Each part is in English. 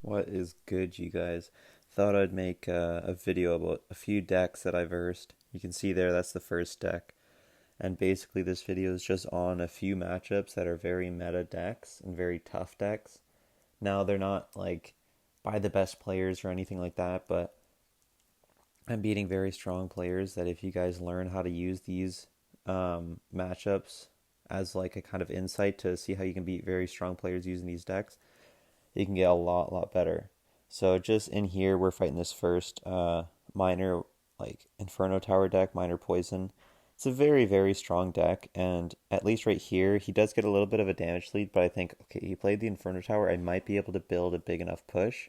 What is good, you guys? Thought I'd make a video about a few decks that I versed. You can see there, that's the first deck. And basically, this video is just on a few matchups that are very meta decks and very tough decks. Now, they're not like by the best players or anything like that, but I'm beating very strong players that if you guys learn how to use these matchups as like a kind of insight to see how you can beat very strong players using these decks, you can get a lot better. So just in here, we're fighting this first minor like Inferno Tower deck, minor poison. It's a very strong deck, and at least right here, he does get a little bit of a damage lead, but I think, okay, he played the Inferno Tower, I might be able to build a big enough push.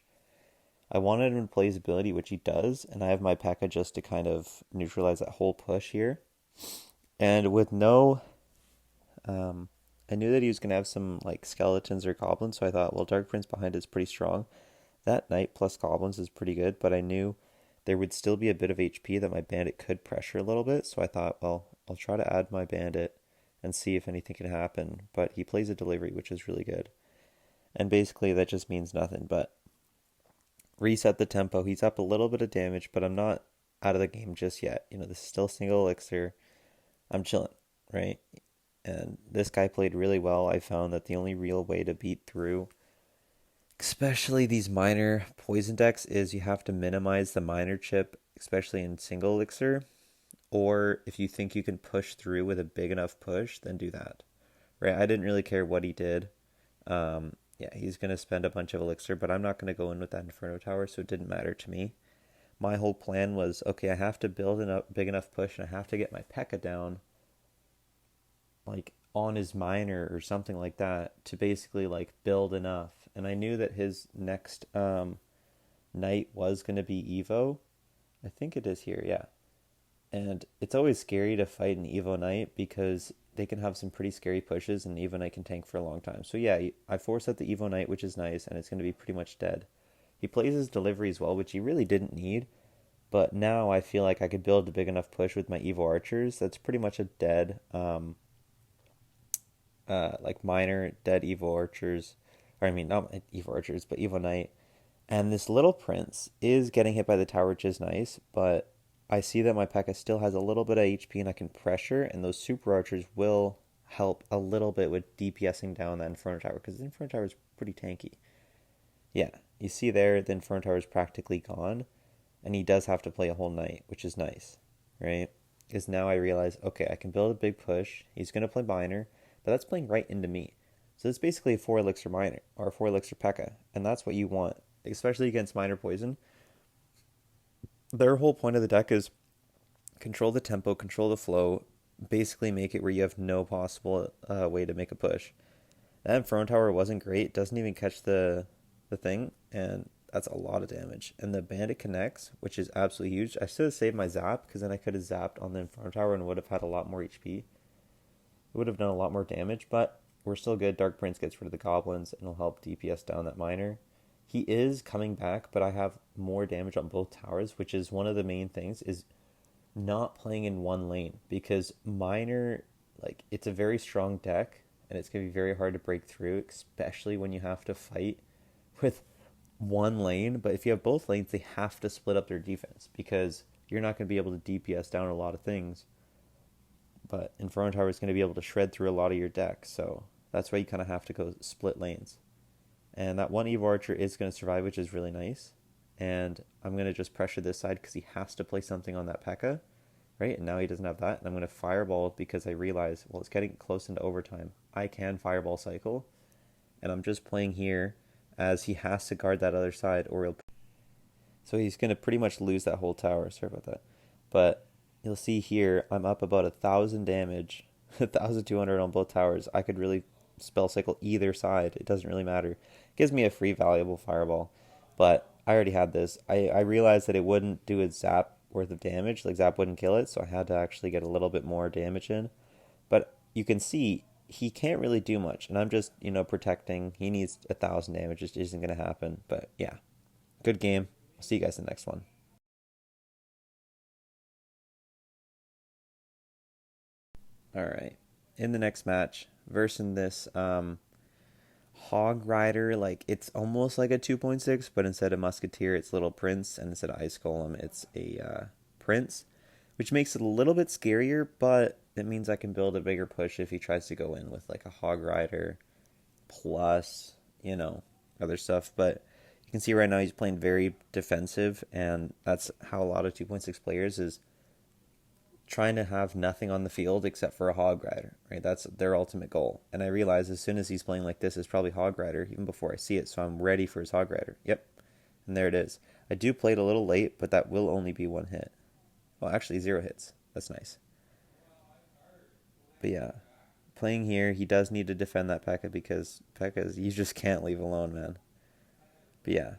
I wanted him to play his ability, which he does, and I have my Pekka just to kind of neutralize that whole push here. And with no I knew that he was going to have some like skeletons or goblins, so I thought, well, Dark Prince behind is pretty strong. That knight plus goblins is pretty good, but I knew there would still be a bit of HP that my bandit could pressure a little bit, so I thought, well, I'll try to add my bandit and see if anything can happen. But he plays a delivery, which is really good. And basically, that just means nothing, but reset the tempo. He's up a little bit of damage, but I'm not out of the game just yet. You know, this is still single elixir. I'm chilling, right? And this guy played really well. I found that the only real way to beat through, especially these minor poison decks, is you have to minimize the minor chip, especially in single elixir. Or if you think you can push through with a big enough push, then do that. Right? I didn't really care what he did. Yeah, he's going to spend a bunch of elixir, but I'm not going to go in with that Inferno Tower, so it didn't matter to me. My whole plan was, okay, I have to build a big enough push and I have to get my Pekka down like on his minor or something like that to basically like build enough. And I knew that his next knight was going to be Evo. I think it is here, yeah. And it's always scary to fight an Evo Knight because they can have some pretty scary pushes and Evo Knight can tank for a long time. So yeah, I force out the Evo Knight, which is nice, and it's going to be pretty much dead. He plays his delivery as well, which he really didn't need. But now I feel like I could build a big enough push with my Evo Archers. That's pretty much a dead like minor dead Evo Archers, or I mean not Evo Archers, but Evo Knight. And this little prince is getting hit by the tower, which is nice, but I see that my P.E.K.K.A. still has a little bit of HP and I can pressure, and those super archers will help a little bit with DPSing down that Inferno Tower, because the Inferno Tower is pretty tanky. Yeah, you see there, the Inferno Tower is practically gone, and he does have to play a whole night, which is nice, right? Because now I realize, okay, I can build a big push. He's going to play minor, but that's playing right into me. So it's basically a 4 elixir minor, or a 4 elixir P.E.K.K.A., and that's what you want, especially against minor poison. Their whole point of the deck is control the tempo, control the flow, basically make it where you have no possible way to make a push. That Inferno Tower wasn't great, doesn't even catch the thing, and that's a lot of damage. And the Bandit connects, which is absolutely huge. I should have saved my zap, because then I could have zapped on the Inferno Tower and would have had a lot more HP. It would have done a lot more damage, but we're still good. Dark Prince gets rid of the goblins, and it'll help DPS down that minor. He is coming back, but I have more damage on both towers, which is one of the main things, is not playing in one lane, because minor, like, it's a very strong deck and it's going to be very hard to break through, especially when you have to fight with one lane. But if you have both lanes, they have to split up their defense, because you're not going to be able to DPS down a lot of things, but Inferno Tower is going to be able to shred through a lot of your deck. So that's why you kind of have to go split lanes. And that one Evo Archer is going to survive, which is really nice. And I'm going to just pressure this side because he has to play something on that P.E.K.K.A., right? And now he doesn't have that. And I'm going to Fireball because I realize, well, it's getting close into overtime. I can Fireball cycle. And I'm just playing here as he has to guard that other side, or he'll... So he's going to pretty much lose that whole tower. Sorry about that. But you'll see here, I'm up about 1,000 damage, 1,200 on both towers. I could really spell cycle either side. It doesn't really matter. It gives me a free valuable fireball. But I already had this. I realized that it wouldn't do a zap worth of damage. Like, zap wouldn't kill it, so I had to actually get a little bit more damage in. But you can see he can't really do much, and I'm just, protecting. He needs 1,000 damage. It just isn't going to happen. But yeah, good game. I'll see you guys in the next one. All right. In the next match, versing this Hog Rider, like it's almost like a 2.6, but instead of Musketeer, it's Little Prince, and instead of Ice Golem, it's a Prince, which makes it a little bit scarier, but it means I can build a bigger push if he tries to go in with like a Hog Rider plus, other stuff. But you can see right now he's playing very defensive, and that's how a lot of 2.6 players is trying to have nothing on the field except for a Hog Rider, right? That's their ultimate goal. And I realize as soon as he's playing like this, it's probably Hog Rider, even before I see it, so I'm ready for his Hog Rider. Yep, and there it is. I do play it a little late, but that will only be one hit. Well, actually, 0 hits. That's nice. But yeah, playing here, he does need to defend that Pekka because Pekka's, you just can't leave alone, man. But yeah,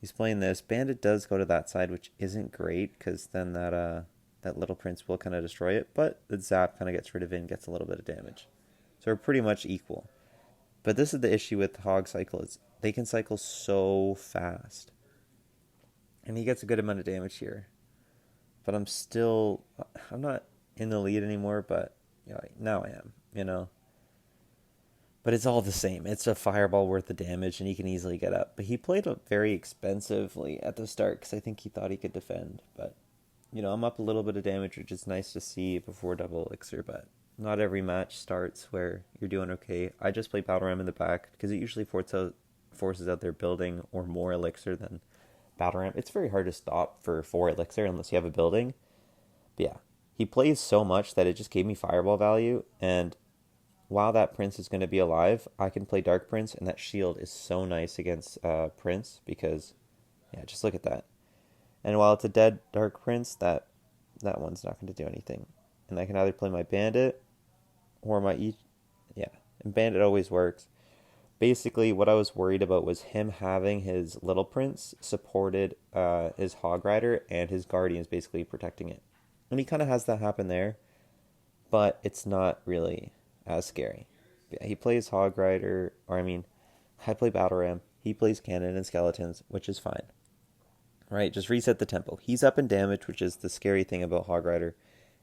he's playing this. Bandit does go to that side, which isn't great because then that Little Prince will kind of destroy it, but the Zap kind of gets rid of it and gets a little bit of damage. So we're pretty much equal. But this is the issue with Hog Cycle is they can cycle so fast. And he gets a good amount of damage here. But I'm not in the lead anymore, but now I am. But it's all the same. It's a fireball worth the damage, and he can easily get up. But he played it very expensively at the start because I think he thought he could defend. But, I'm up a little bit of damage, which is nice to see before double elixir. But not every match starts where you're doing okay. I just play Battle Ram in the back because it usually forces out their building or more elixir than Battle Ram. It's very hard to stop for 4 elixir unless you have a building. But yeah, he plays so much that it just gave me fireball value, and while that Prince is going to be alive, I can play Dark Prince, and that shield is so nice against Prince because, yeah, just look at that. And while it's a dead Dark Prince, that one's not going to do anything. And I can either play my Bandit or yeah, and Bandit always works. Basically, what I was worried about was him having his Little Prince supported his Hog Rider and his Guardians basically protecting it. And he kind of has that happen there, but it's not really as scary. Yeah, he plays Hog Rider, I play Battle Ram. He plays Cannon and Skeletons, which is fine. Right, just reset the tempo. He's up in damage, which is the scary thing about Hog Rider,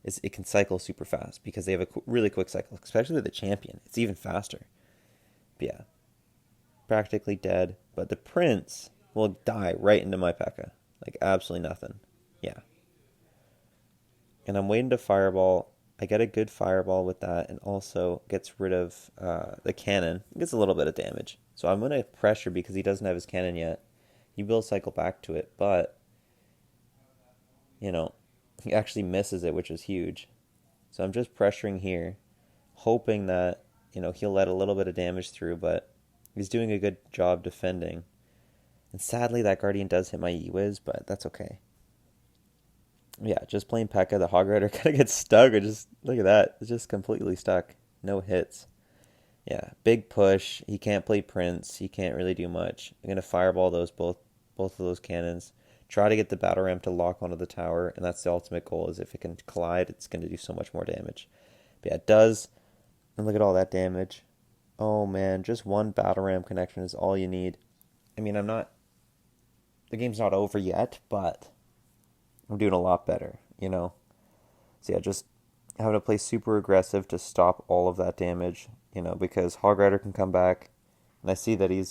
is it can cycle super fast because they have a really quick cycle, especially with the champion. It's even faster. But yeah, practically dead. But the Prince will die right into my Pekka. Like, absolutely nothing. Yeah. And I'm waiting to fireball. I get a good fireball with that and also gets rid of the cannon. It gets a little bit of damage. So I'm going to pressure because he doesn't have his cannon yet. He will cycle back to it, but, he actually misses it, which is huge. So I'm just pressuring here, hoping that, he'll let a little bit of damage through, but he's doing a good job defending. And sadly, that Guardian does hit my E-Wiz, but that's okay. Yeah, just playing Pekka, the Hog Rider kind of gets stuck, or just, look at that, it's just completely stuck. No hits. Yeah, big push. He can't play Prince. He can't really do much. I'm going to fireball both of those cannons. Try to get the Battle Ram to lock onto the tower, and that's the ultimate goal, is if it can collide, it's going to do so much more damage. But yeah, it does. And look at all that damage. Oh man, just one Battle Ram connection is all you need. The game's not over yet, but I'm doing a lot better, So yeah, just having to play super aggressive to stop all of that damage, because Hog Rider can come back, and I see that he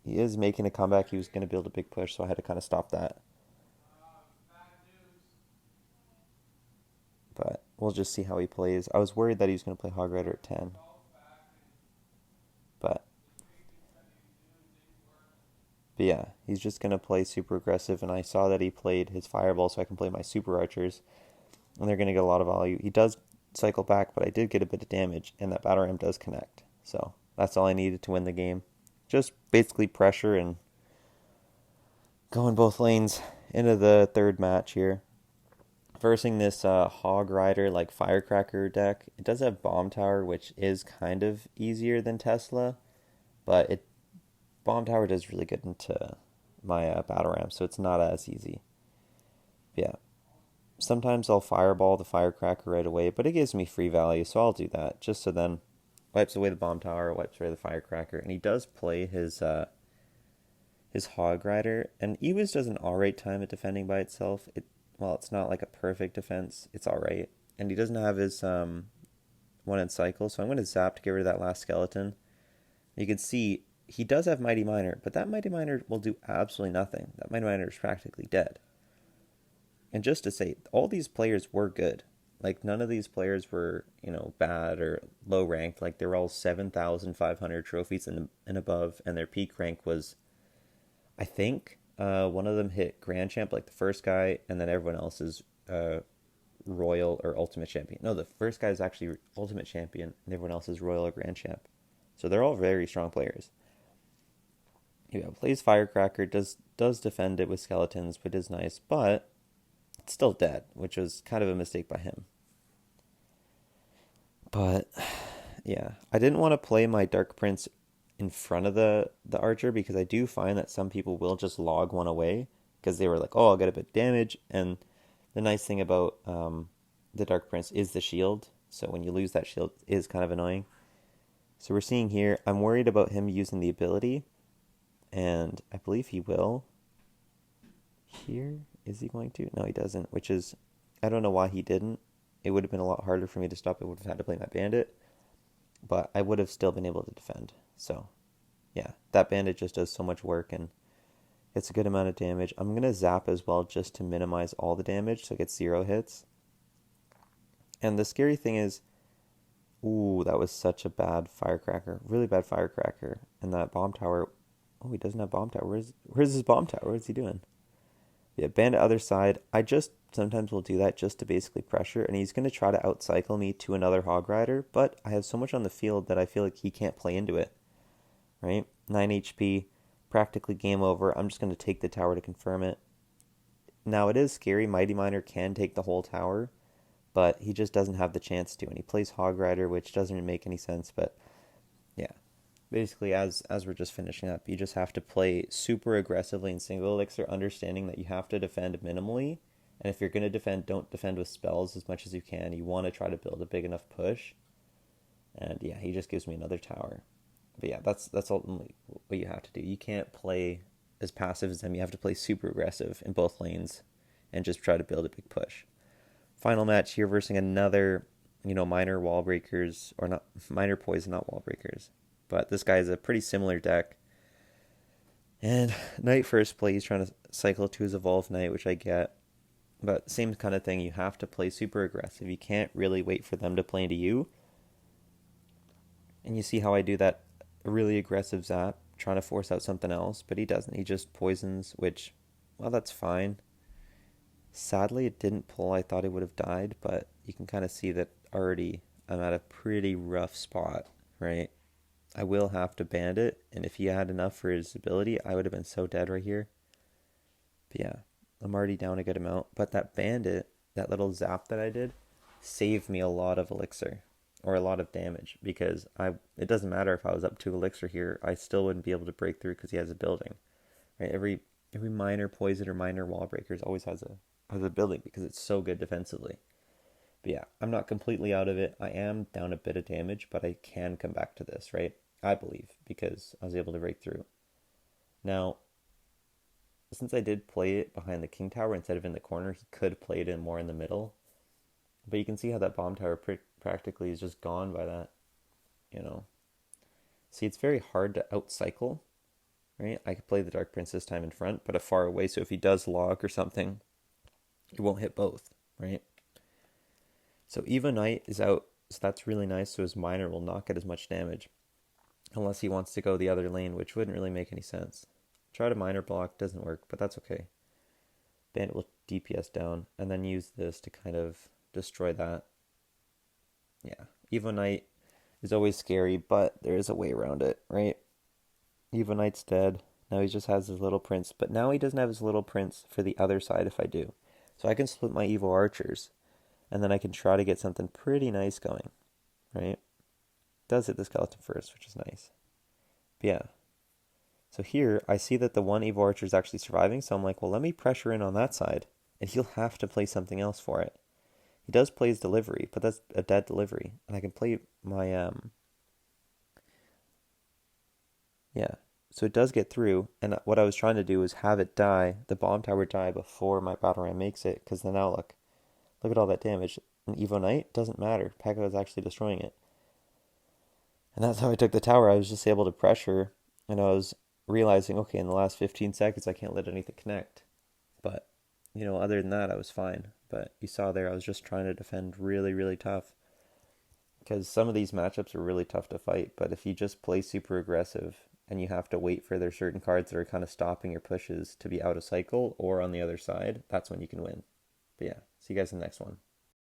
is making a comeback. He was going to build a big push, so I had to kind of stop that. But we'll just see how he plays. I was worried that he was going to play Hog Rider at 10. But yeah, he's just going to play super aggressive, and I saw that he played his Fireball, so I can play my Super Archers, and they're going to get a lot of value. He does cycle back, but I did get a bit of damage, and that Battle Ram does connect. So that's all I needed to win the game. Just basically pressure and go in both lanes into the third match here. Versing this Hog Rider like Firecracker deck. It does have Bomb Tower, which is kind of easier than Tesla, but Bomb Tower does really good into my Battle Ram, so it's not as easy. Yeah. Sometimes I'll Fireball the Firecracker right away, but it gives me free value, so I'll do that, just so then wipes away the Bomb Tower, wipes away the Firecracker, and he does play his Hog Rider, and Ewis does an alright time at defending by itself. It's not like a perfect defense, it's alright. And he doesn't have his one-in cycle, so I'm going to zap to get rid of that last skeleton. You can see he does have Mighty Miner, but that Mighty Miner will do absolutely nothing. That Mighty Miner is practically dead. And just to say, all these players were good. Like, none of these players were, bad or low ranked. Like, they were all 7,500 trophies and above, and their peak rank was, I think, one of them hit Grand Champ, like the first guy, and then everyone else is Royal or Ultimate Champion. No, the first guy is actually Ultimate Champion, and everyone else is Royal or Grand Champ. So they're all very strong players. Yeah, plays Firecracker, does defend it with skeletons, which is nice, but it's still dead, which was kind of a mistake by him. But yeah, I didn't want to play my Dark Prince in front of the archer because I do find that some people will just log one away because they were like, oh, I'll get a bit of damage. And the nice thing about the Dark Prince is the shield. So when you lose that shield, it is kind of annoying. So we're seeing here, I'm worried about him using the ability, and I believe he will. Here, is he going to? No, he doesn't, which is, I don't know why he didn't. It would have been a lot harder for me to stop. I would have had to play my bandit, but I would have still been able to defend. So, yeah, that bandit just does so much work, and it's a good amount of damage. I'm going to zap as well just to minimize all the damage, so it gets 0 hits. And the scary thing is, ooh, that was such a bad firecracker. Really bad firecracker. And that bomb tower, oh, he doesn't have bomb tower. Where's his bomb tower? What's he doing? Yeah, bandit other side. I just sometimes will do that just to basically pressure, and he's going to try to outcycle me to another hog rider, but I have so much on the field that I feel like he can't play into it, right? 9 HP, practically game over. I'm just going to take the tower to confirm it. Now, it is scary. Mighty Miner can take the whole tower, but he just doesn't have the chance to, and he plays hog rider, which doesn't really make any sense, but yeah. Basically, as we're just finishing up, you just have to play super aggressively in single elixir, understanding that you have to defend minimally. And if you're going to defend, don't defend with spells as much as you can. You want to try to build a big enough push. And yeah, he just gives me another tower. But yeah, that's ultimately what you have to do. You can't play as passive as them. You have to play super aggressive in both lanes and just try to build a big push. Final match here versus another, minor wall breakers, or not, minor poison, not wall breakers. But this guy is a pretty similar deck. And Knight first play, he's trying to cycle to his Evolved Knight, which I get. But same kind of thing, you have to play super aggressive. You can't really wait for them to play into you. And you see how I do that really aggressive zap, trying to force out something else, but he doesn't. He just poisons, which, well, that's fine. Sadly, it didn't pull. I thought it would have died, but you can kind of see that already I'm at a pretty rough spot, right? I will have to bandit, and if he had enough for his ability, I would have been so dead right here. But yeah, I'm already down a good amount. But that bandit, that little zap that I did, saved me a lot of elixir, or a lot of damage, because it doesn't matter if I was up 2 elixir here, I still wouldn't be able to break through because he has a building. Right? Every minor poison or minor wall breakers always has a building because it's so good defensively. But yeah, I'm not completely out of it. I am down a bit of damage, but I can come back to this, right? I believe, because I was able to break through. Now, since I did play it behind the king tower instead of in the corner, he could play it in more in the middle. But you can see how that bomb tower practically is just gone by that, See, it's very hard to outcycle, right? I could play the Dark Prince this time in front, but far away, so if he does log or something, it won't hit both, right? So Evo Knight is out, so that's really nice, so his miner will not get as much damage. Unless he wants to go the other lane, which wouldn't really make any sense. Try to miner block, doesn't work, but that's okay. Bandit will DPS down, and then use this to kind of destroy that. Yeah, Evo Knight is always scary, but there is a way around it, right? Evo Knight's dead. Now he just has his little prince, but now he doesn't have his little prince for the other side if I do. So I can split my Evo archers, and then I can try to get something pretty nice going, right? Does hit the skeleton first, which is nice. But yeah. So here, I see that the one Evo archer is actually surviving, so I'm like, well, let me pressure in on that side, and he'll have to play something else for it. He does play his delivery, but that's a dead delivery, and I can play my, yeah. So it does get through, and what I was trying to do is have it die, the bomb tower die before my battle ram makes it, because then now look at all that damage. And Evo Knight doesn't matter. Pekka is actually destroying it. And that's how I took the tower. I was just able to pressure, And I was realizing, okay, in the last 15 seconds, I can't let anything connect. But, other than that, I was fine. But you saw there, I was just trying to defend really, really tough. Because some of these matchups are really tough to fight. But if you just play super aggressive and you have to wait for their certain cards that are kind of stopping your pushes to be out of cycle or on the other side, that's when you can win. But yeah, see you guys in the next one.